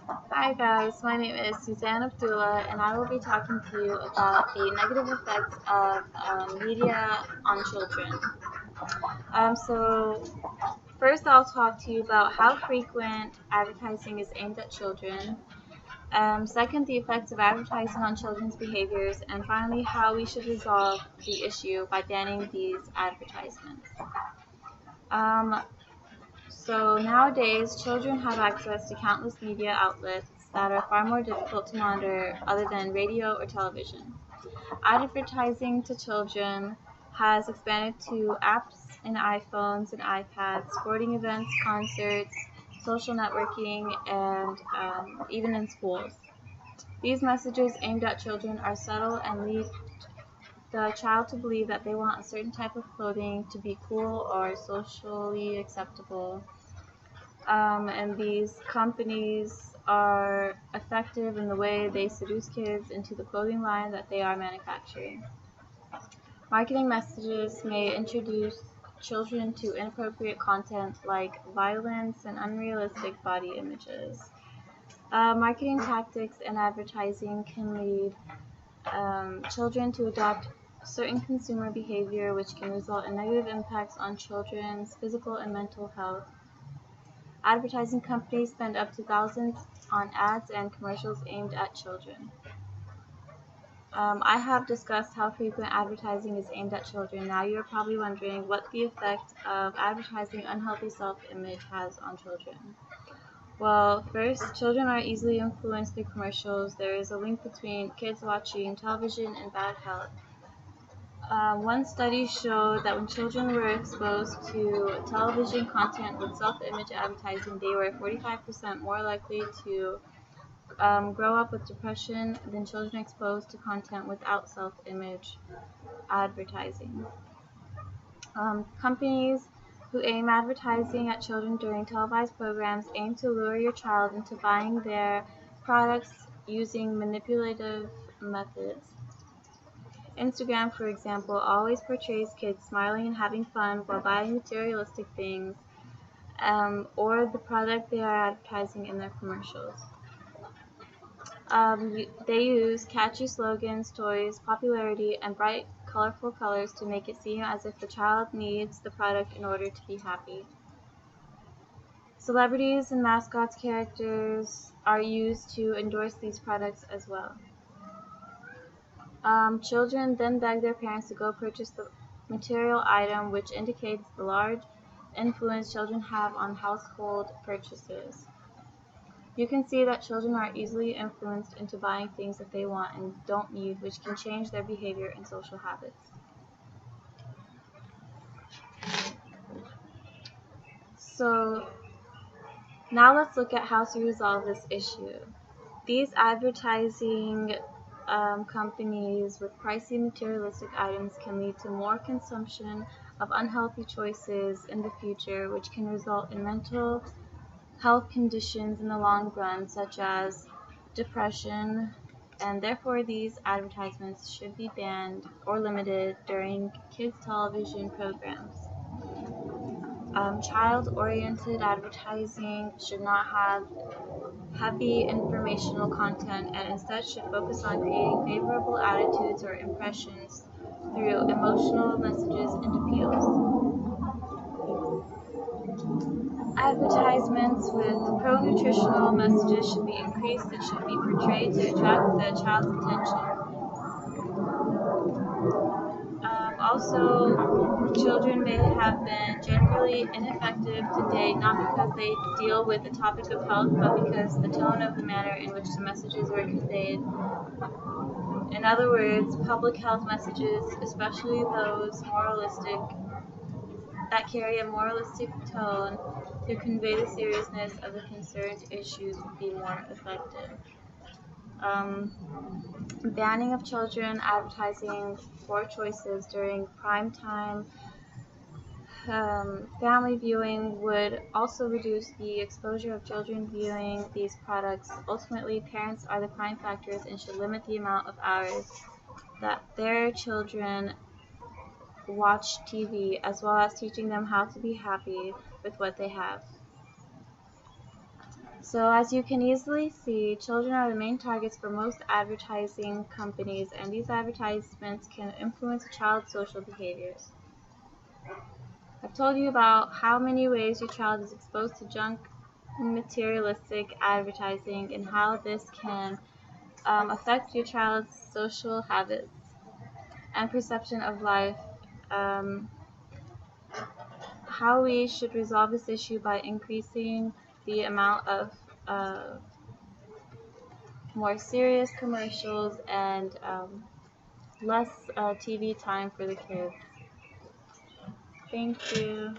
Hi guys, my name is Suzanne Abdullah and I will be talking to you about the negative effects of media on children. So first I'll talk to you about how frequent advertising is aimed at children. Second, the effects of advertising on children's behaviors. And finally, how we should resolve the issue by banning these advertisements. Um, So nowadays, children have access to countless media outlets that are far more difficult to monitor other than radio or television. Advertising to children has expanded to apps in iPhones and iPads, sporting events, concerts, social networking, and even in schools. These messages aimed at children are subtle and lead the child to believe that they want a certain type of clothing to be cool or socially acceptable. And these companies are effective in the way they seduce kids into the clothing line that they are manufacturing. Marketing messages may introduce children to inappropriate content like violence and unrealistic body images. Marketing tactics and advertising can lead children to adopt certain consumer behavior, which can result in negative impacts on children's physical and mental health. Advertising companies spend up to thousands on ads and commercials aimed at children. I have discussed how frequent advertising is aimed at children. Now you're probably wondering what the effect of advertising unhealthy self-image has on children. Well, first, children are easily influenced through commercials. There is a link between kids watching television and bad health. One study showed that when children were exposed to television content with self-image advertising, they were 45% more likely to grow up with depression than children exposed to content without self-image advertising. Companies who aim advertising at children during televised programs aim to lure your child into buying their products using manipulative methods. Instagram, for example, always portrays kids smiling and having fun while buying materialistic things or the product they are advertising in their commercials. They use catchy slogans, toys, popularity, and bright, colorful colors to make it seem as if the child needs the product in order to be happy. Celebrities and mascots characters are used to endorse these products as well. Children then beg their parents to go purchase the material item, which indicates the large influence children have on household purchases. You can see that children are easily influenced into buying things that they want and don't need, which can change their behavior and social habits. So now let's look at how to resolve this issue. These advertising companies with pricey materialistic items can lead to more consumption of unhealthy choices in the future, which can result in mental health conditions in the long run, such as depression, and therefore these advertisements should be banned or limited during kids' television programs. Child-oriented advertising should not have heavy informational content and instead should focus on creating favorable attitudes or impressions through emotional messages and appeals. Advertisements with pro-nutritional messages should be increased and should be portrayed to attract the child's attention. Also, children may have been generally ineffective to date, not because they deal with the topic of health, but because the tone of the manner in which the messages were conveyed. In other words, public health messages, especially those that carry a moralistic tone to convey the seriousness of the concerned issues, would be more effective. Banning of children advertising for choices during prime time family viewing would also reduce the exposure of children viewing these products. Ultimately, parents are the prime factors and should limit the amount of hours that their children watch TV, as well as teaching them how to be happy with what they have. So as you can easily see, children are the main targets for most advertising companies, and these advertisements can influence a child's social behaviors. I've told you about how many ways your child is exposed to junk materialistic advertising and how this can affect your child's social habits and perception of life. Um, how we should resolve this issue by increasing the amount of more serious commercials and less TV time for the kids. Thank you.